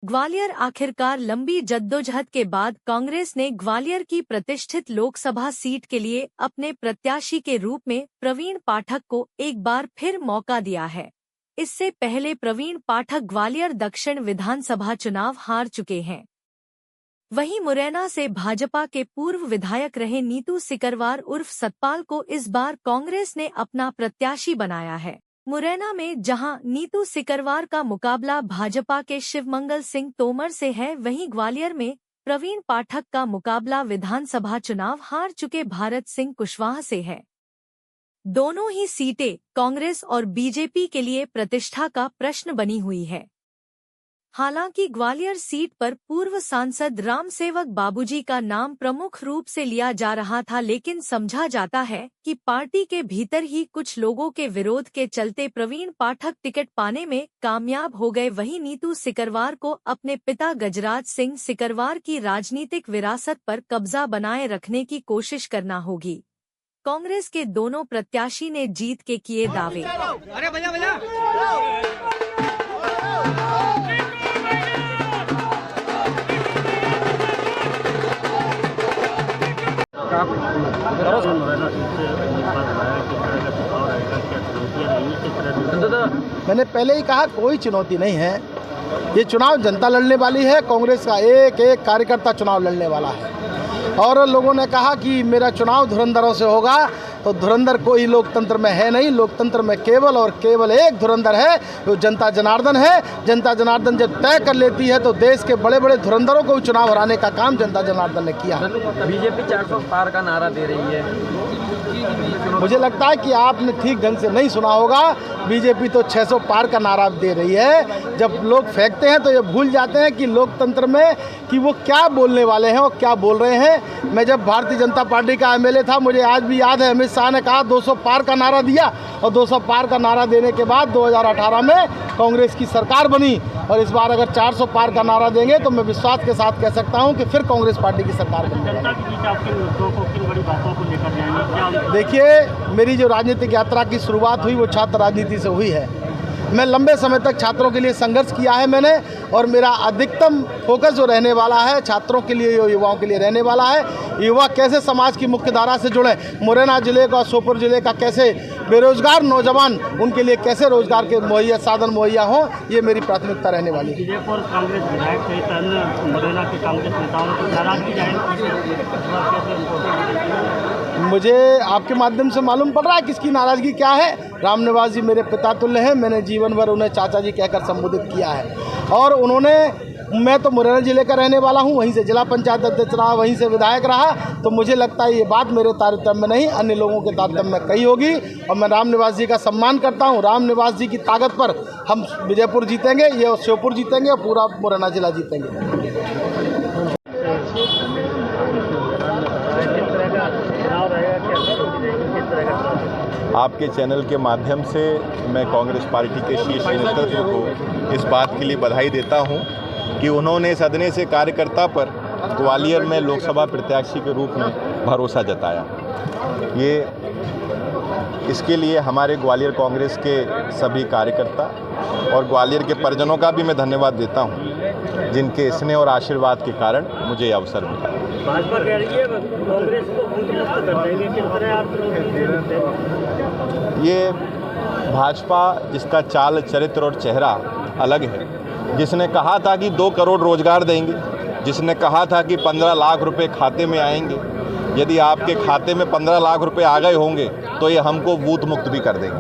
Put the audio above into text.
ग्वालियर आखिरकार लंबी जद्दोजहद के बाद कांग्रेस ने ग्वालियर की प्रतिष्ठित लोकसभा सीट के लिए अपने प्रत्याशी के रूप में प्रवीण पाठक को एक बार फिर मौका दिया है। इससे पहले प्रवीण पाठक ग्वालियर दक्षिण विधानसभा चुनाव हार चुके हैं। वहीं मुरैना से भाजपा के पूर्व विधायक रहे नीतू सिकरवार उर्फ सतपाल को इस बार कांग्रेस ने अपना प्रत्याशी बनाया है। मुरैना में जहां नीतू सिकरवार का मुकाबला भाजपा के शिवमंगल सिंह तोमर से है, वहीं ग्वालियर में प्रवीण पाठक का मुकाबला विधानसभा चुनाव हार चुके भारत सिंह कुशवाहा से है। दोनों ही सीटें कांग्रेस और बीजेपी के लिए प्रतिष्ठा का प्रश्न बनी हुई है। हालांकि ग्वालियर सीट पर पूर्व सांसद रामसेवक बाबूजी का नाम प्रमुख रूप से लिया जा रहा था, लेकिन समझा जाता है कि पार्टी के भीतर ही कुछ लोगों के विरोध के चलते प्रवीण पाठक टिकट पाने में कामयाब हो गए। वहीं नीतू सिकरवार को अपने पिता गजराज सिंह सिकरवार की राजनीतिक विरासत पर कब्जा बनाए रखने की कोशिश करना होगी। कांग्रेस के दोनों प्रत्याशी ने जीत के किए दावे। मैंने पहले ही कहा कोई चुनौती नहीं है। ये चुनाव जनता लड़ने वाली है। कांग्रेस का एक एक कार्यकर्ता चुनाव लड़ने वाला है। और लोगों ने कहा कि मेरा चुनाव धुरंधरों से होगा, तो धुरंधर कोई लोकतंत्र में है नहीं। लोकतंत्र में केवल और केवल एक धुरंधर है, वो जनता जनार्दन है। जनता जनार्दन जब तय कर लेती है तो देश के बड़े बड़े धुरंधरों को चुनाव हराने का काम जनता जनार्दन ने किया। बीजेपी 400 पार का नारा दे रही है। मुझे लगता है कि आपने ठीक ढंग से नहीं सुना होगा। बीजेपी तो 600 पार का नारा दे रही है। जब लोग फेंकते हैं तो ये भूल जाते हैं कि लोकतंत्र में कि वो क्या बोलने वाले हैं और क्या बोल रहे हैं। मैं जब भारतीय जनता पार्टी का एमएलए था, मुझे आज भी याद है, अमित शाह ने कहा 200 पार का नारा दिया, और 200 पार का नारा देने के बाद 2018 में कांग्रेस की सरकार बनी। और इस बार अगर 400 पार का नारा देंगे तो मैं विश्वास के साथ कह सकता हूं कि फिर कांग्रेस पार्टी की सरकार बनेगी। देखिए, मेरी जो राजनीतिक यात्रा की शुरुआत हुई वो छात्र राजनीति से हुई है। मैं लंबे समय तक छात्रों के लिए संघर्ष किया है मैंने, और मेरा अधिकतम फोकस जो रहने वाला है छात्रों के लिए, युवाओं के लिए रहने वाला है। युवा कैसे समाज की मुख्य धारा से जुड़े, मुरैना जिले का, श्योपुर जिले का कैसे बेरोजगार नौजवान, उनके लिए कैसे रोजगार के मुहैया साधन मुहैया हों, ये मेरी प्राथमिकता रहने वाली है। कांग्रेस विधायक सहित अन्य मुरैना के कांग्रेस नेताओं को नाराजगी मुझे आपके माध्यम से मालूम पड़ रहा है किसकी नाराजगी क्या है। राम निवास जी मेरे पिता तुल्य हैं। मैंने जीवन भर उन्हें चाचा जी कहकर संबोधित किया है, और उन्होंने, मैं तो मुरैना जिले का रहने वाला हूं, वहीं से जिला पंचायत अध्यक्ष रहा, वहीं से विधायक रहा, तो मुझे लगता है ये बात मेरे तारतम्य में नहीं, अन्य लोगों के तारतम्य में कही होगी। और मैं राम निवास जी का सम्मान करता हूं। राम निवास जी की ताकत पर हम विजयपुर जीतेंगे, ये श्योपुर जीतेंगे, और पूरा मुरैना जिला जीतेंगे। आपके चैनल के माध्यम से मैं कांग्रेस पार्टी के शीर्ष नेतृत्व को इस बात के लिए बधाई देता हूं कि उन्होंने सदने से कार्यकर्ता पर ग्वालियर में लोकसभा प्रत्याशी के रूप में भरोसा जताया। ये इसके लिए हमारे ग्वालियर कांग्रेस के सभी कार्यकर्ता और ग्वालियर के परिजनों का भी मैं धन्यवाद देता हूं, जिनके स्नेह और आशीर्वाद के कारण मुझे ये अवसर मिला। भाजपा कह रही है कांग्रेस को मुक्त कर देंगे, किस तरह आप ये भाजपा जिसका चाल चरित्र और चेहरा अलग है, जिसने कहा था कि 2 करोड़ रोजगार देंगे, जिसने कहा था कि 15 लाख रुपए खाते में आएंगे, यदि आपके खाते में 15 लाख रुपए आ गए होंगे तो ये हमको बूथ मुक्त भी कर देंगे।